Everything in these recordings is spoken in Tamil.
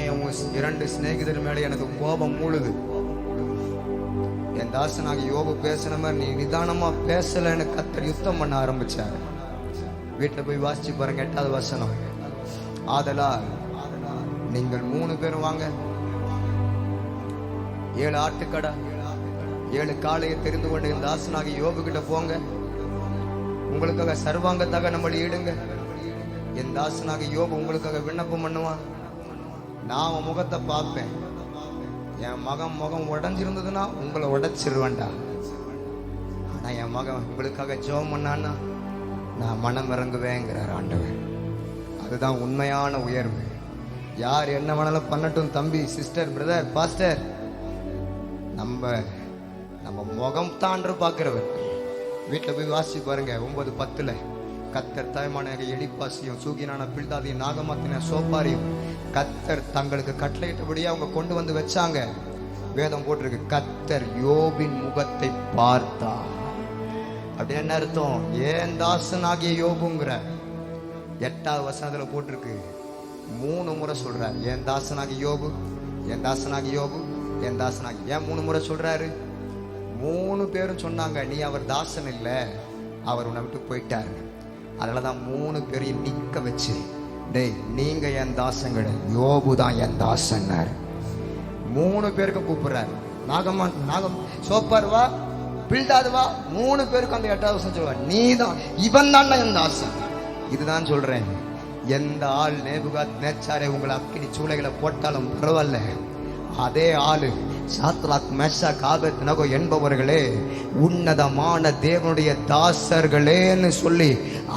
சமயம் இரண்டு சிநேகிதர் மேலே எனக்கு கோபம் மூழுது. என் தாசனாக யோபு பேசின மாதிரி நீ நிதானமா பேசலன்னு கர்த்தர் யுத்தம் பண்ண ஆரம்பிச்சாரு. வீட்டுல போய் வாசிச்சு பாருங்க 8வது வசனம். ஆதலால் நீங்கள் 3 பேரும் வாங்க, 7 ஆட்டுக்கடா 7 காளையை தெரிந்து கொண்டு என் தாசனாக யோபு கிட்ட போங்க, உங்களுக்காக சர்வாங்கத்தாக நம்மளை ஈடுங்க. என் தாசனாக யோபு உங்களுக்காக விண்ணப்பம் பண்ணுவான். நான் அவன் முகத்தை பார்ப்பேன். என் மகன் முகம் உடைஞ்சிருந்ததுன்னா உங்களை உடைச்சிருவேன்டா. ஆனா என் மகன் உங்களுக்காக ஜெபம் பண்ணான்னா நான் மனம் இறங்குவேங்கிறார் ஆண்டவர். அதுதான் உண்மையான உயர்வு. யார் என்ன வேணாலும் பண்ணட்டும், தம்பி, சிஸ்டர், பிரதர், பாஸ்டர், நம்ம முகம் தாண்டு பார்க்கிறவர். வீட்டில் போய் வாசி பாருங்க 9:10. கத்தர் தாய்மான எலிப்பாசியும் சூகினான பில்தாதையும் நாகமாத்தின சோப்பாரியும் கத்தர் தங்களுக்கு கட்டளையிட்டபடியே அவங்க கொண்டு வந்து வச்சாங்க. வேதம் போட்டிருக்கு, கத்தர் யோபின் முகத்தை பார்த்தார். அப்படின்னு என்ன அர்த்தம்? ஏன் தாசனாகிய யோபுங்கிற 8வது வசனத்துல போட்டிருக்கு. 3 முறை சொல்றாரு, என் தாசனாகிய யோபு, என் தாசனாகிய யோபு, என் தாசனாகி. ஏன் 3 முறை சொல்றாரு? 3 பேரும் சொன்னாங்க, நீ அவர் தாசன் இல்லை, அவர் உன்னை விட்டு போயிட்டாரு. அதனாலதான் 3 பேரையும் நிக்க வச்சு, டேய் நீங்க என் தாசங்கட, யோபு தான் என் தாசன். 3 பேருக்கு கூப்பிடுறாரு. நாகம் சோப்பார் வா, பில்தாது வா. 3 பேருக்கு அந்த 8வது வருஷம் சொல்லுவார், நீ தான், இவன் தான் என் தாசன். இதுதான் சொல்றேன், எந்த ஆள் நேபுகாத் நேச்சாரே உங்களை அக்கினி சூளைகளை போட்டாலும் பரவாயில்ல, அதே ஆளு சாத்ராக் மேஷாக் ஆபேத்நேகோ என்பவர்களே உன்னதமான தேவனுடைய தாசர்களேன்னு சொல்லி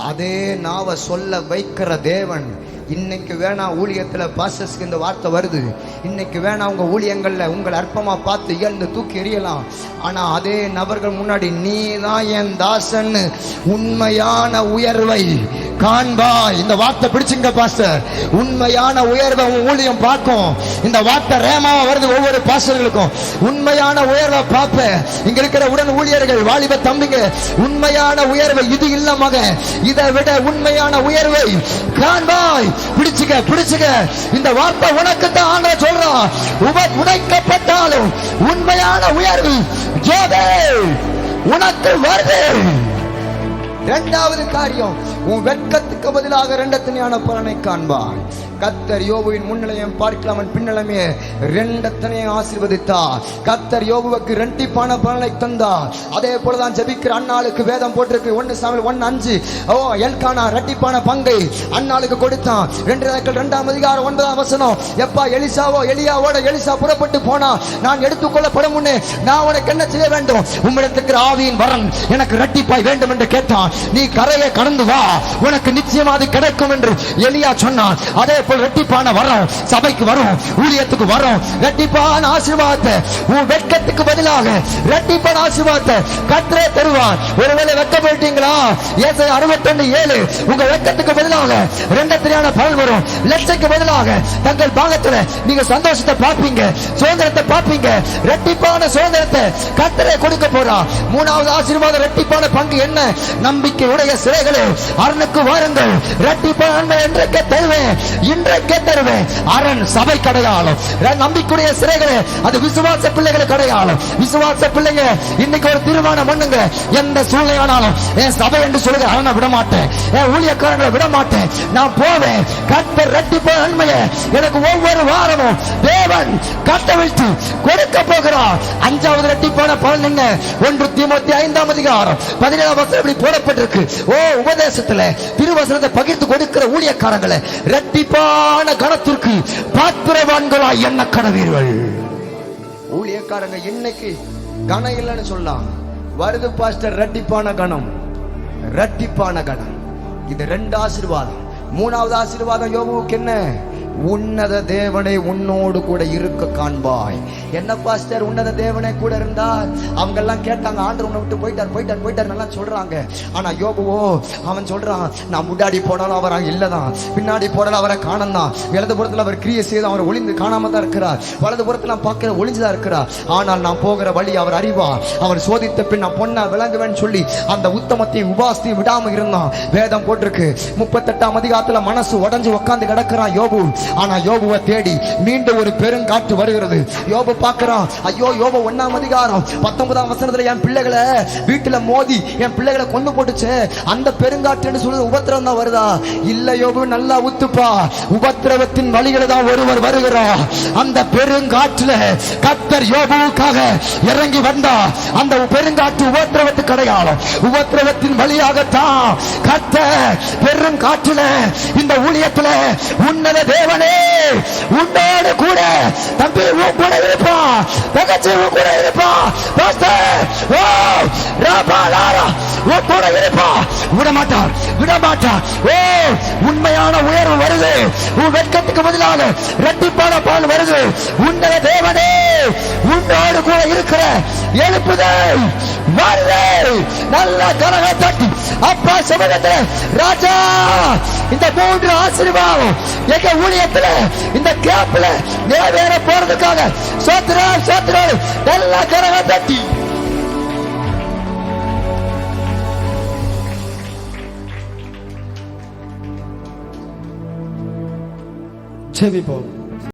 அதே நாவ சொல்ல வைக்கிற தேவன். இன்னைக்கு வேணா ஊழியத்துல பாஸ்டர்ஸ்க்கு இந்த வார்த்தை வருது, இன்னைக்கு வேணா உங்க ஊழியங்கள்ல உங்களை அற்பமா பார்த்து இயல்ந்து தூக்கி எறியலாம். ஆனா அதே நபர்கள் முன்னாடி நீ தான் என் தாசன் உண்மையான உயர்வை காண்பாய். இந்த வார்த்தை பிடிச்சுங்க பாஸ்டர். உண்மையான உயர்வை ஊழியம் பார்க்கும். இந்த வார்த்தை ரேமாவா வருது ஒவ்வொரு பாஸ்டர்களுக்கும். உண்மையான உயர்வை பார்ப்பேன். இங்க இருக்கிற உடன் ஊழியர்கள், வாலிப தம்பிங்க, உண்மையான உயர்வை இது இல்ல மகன், இதை விட உண்மையான உயர்வை காண்பாய். பிடிச்சுக்க. இந்த வார்த்தை உனக்கு தான் ஆண்டவர் சொல்றான். உடைக்கப்பட்டாலும் உண்மையான உயர்வு ஜோதே உனக்கு வருது. 2வது காரியம், உன் வெட்கத்துக்கு பதிலாக 2 தனியான பலனை காண்பாய். கத்தர் யோபுவின் முன்னிலையும் பார்க்கலாம், அவன் பின்னலமே 2 தனியை ஆசீர்வதித்தார். கத்தர் யோபுவுக்கு 2 பலனை தந்தார். அதே போலதான் ஜெபிக்கிற அன்னாளுக்கு வேதம் போட்டிருக்கு. 1 சாமுவேல் 1:5. எல்கானா 2 பங்கை அன்னாளுக்கு கொடுத்தான். 2 அதிகாரம் 9ஆம் வசனம். எப்பா எலியாவோட எலிசா புறப்பட்டு போனா, நான் எடுத்துக்கொள்ளப்படும் முன்னே நான் உனக்கு என்ன செய்ய வேண்டும்? உம்மிடத்துக்கு ஆவியின் வரன் எனக்கு 2 வேண்டும் என்று கேட்டான். நீ கரையை கடந்து வா, உனக்கு நிச்சயமா அது கிடைக்கும் என்று எலியா சொன்னான். அதே போல் 2 வரும், சபைக்கு வரும், ஊழியத்துக்கு வரும் 2 ஆசீர்வாதத்தை. உன் வெட்கத்துக்கு பதிலாக 2 ஆசீர்வாதத்தை கர்த்தரே தருவார். ஒருவேளை வெட்கப்பட்டீங்களா? ஏசாயா 61:7. உங்க வெட்கத்துக்கு பதிலாக 2 பலன் வரும். லட்சத்துக்கு பதிலாக தங்கள் பாகத்துல நீங்க சந்தோஷத்தை பார்ப்பீங்க, சுதந்திரத்தை பார்ப்பீங்க. 2 சுதந்திரத்தை கர்த்தரே கொடுக்க போறார். 3வது ஆசீர்வாதம் 2 பங்கு என்ன? நம்பிக்கையுடைய சிறைகளே அரணுக்கு வாருங்கள், 2 நன்மை என்றைக்கே தருவேன், இன்றைக்கே தருவேன். அரண் சபை கடையாளம். நம்பிக்கையுடைய சிறைகளே அது விசுவாச பிள்ளைகளை கடையாளம். விசுவாச பிள்ளைங்க இன்னைக்கு ஒரு தீர்மானம் பண்ணுங்க, எந்த சூழ்நிலையானாலும் என் சபை என்று சொல்லுங்க, அரண்ணை விட மாட்டேன், என் ஊழியக்காரங்களை விட மாட்டேன், நான் போவேன். கர்த்தர் 2 நன்மையை எனக்கு ஒவ்வொரு வாரமும் தேவன் கட்டவிழ்த்து கொடுக்க போகிறார். 5வது 2 பலன் என்ன? 1 தீமோத்தேயு 5ஆம் அதிகாரம் 17ஆம் வசனம் இப்படி போடப்பட்டிருக்கு. உபதேசத்துல திருவசனத்தை பகிர்ந்து கொடுக்கிற ஊழியக்காரங்களை 2 கணத்திற்கு பாத்திரவான்களாய் எண்ண கடவீர்கள். ஊழியக்காரங்க இன்னைக்கு கணம் இல்லைன்னு சொல்லலாம். வருது பாஸ்டர் 2 கணம், 2 கணம். இது 2 ஆசீர்வாதம். 3வது ஆசீர்வாதம் யோபுவுக்கு என்ன? உன்னத தேவனை உன்னோடு கூட இருக்க காண்பாய். என்ன பாஸ்டர் உன்னத தேவனை கூட இருந்தால்? அவங்க எல்லாம் கேட்டாங்க, ஆண்டவர் உன்னை விட்டு போயிட்டார் நல்லா சொல்றாங்க. ஆனா யோபுவோ அவன் சொல்றான், நான் முன்னாடி போனாலும் அவர் இல்லதான், பின்னாடி போனாலும் அவரை காணந்தான், இடது புறத்துல அவர் கிரியை செய்து அவர் ஒளிந்து காணாம தான் இருக்கிறார், வலது புறத்துல பார்க்கிற ஒளிஞ்சுதான் இருக்கிறார். ஆனால் நான் போகிற வழி அவர் அறிவார், அவர் சோதித்த பின் நான் பொண்ணா விளங்குவேன் சொல்லி அந்த உத்தமத்தையும் உபாசத்தையும் விடாம இருந்தான். வேதம் போட்டிருக்கு 38ஆம் அதிகாரத்துல மனசு உடஞ்சு உட்கார்ந்து கிடக்கிறான் யோபு. ஆனா யோபுவை தேடி மீண்டும் ஒரு பெருங்காற்று வருகிறது. யோபு பார்க்கிறான், ஐயோ யோபு 1ஆம் அதிகாரம் 19ஆம் வசனத்துல என் பிள்ளைகளை வீட்டுல மோதி என் பிள்ளைகளை கொண்டு போட்டுச்சு, அந்த பெருங்காற்று சொல்றது உபத்திரம் தான் வருதா? இல்ல யோபு, நல்லா உத்துப்பா, உபத்திரவத்தின் வழிகளை தான் ஒருவர் வருகிறார். அந்த பெருங்காற்றுல கர்த்தர் யோபுவுக்காக இறங்கி வந்தா. அந்த பெருங்காற்று உபத்திரவத்துக்கு அடையாளம். உபத்திரவத்தின் வழியாகத்தான் கர்த்தர் பெருங்காற்றுல இந்த ஊழியத்துல உன்னத தேவனே உன்னோடு கூட தம்பி உன் கூட இருப்பான், தங்கச்சி உன் கூட இருப்பான், பாஸ்டர் ஓ ராபாலாரா உன் கூட இருப்பான், விடமாட்டார் விடமாட்டார். ஓ உண்மையான உயர்வு வருது, உன் வெட்கத்துக்கு பதிலாக இரட்டிப்பான பால் வருது. உன்னத தேவனே உன்னோடு கூட இருக்கிற எழுப்புதல் வருது. நல்ல கரக தட்டி அப்பா சமூகத்தில் ராஜா இந்த 3 ஆசீர்வாதம் எங்க ஊழியத்துல இந்த கேப்ல நிறைவேற போறதுக்காக சோத்திரம் சோத்திரம் நல்ல கரக தட்டி ஜெபிப்போம்.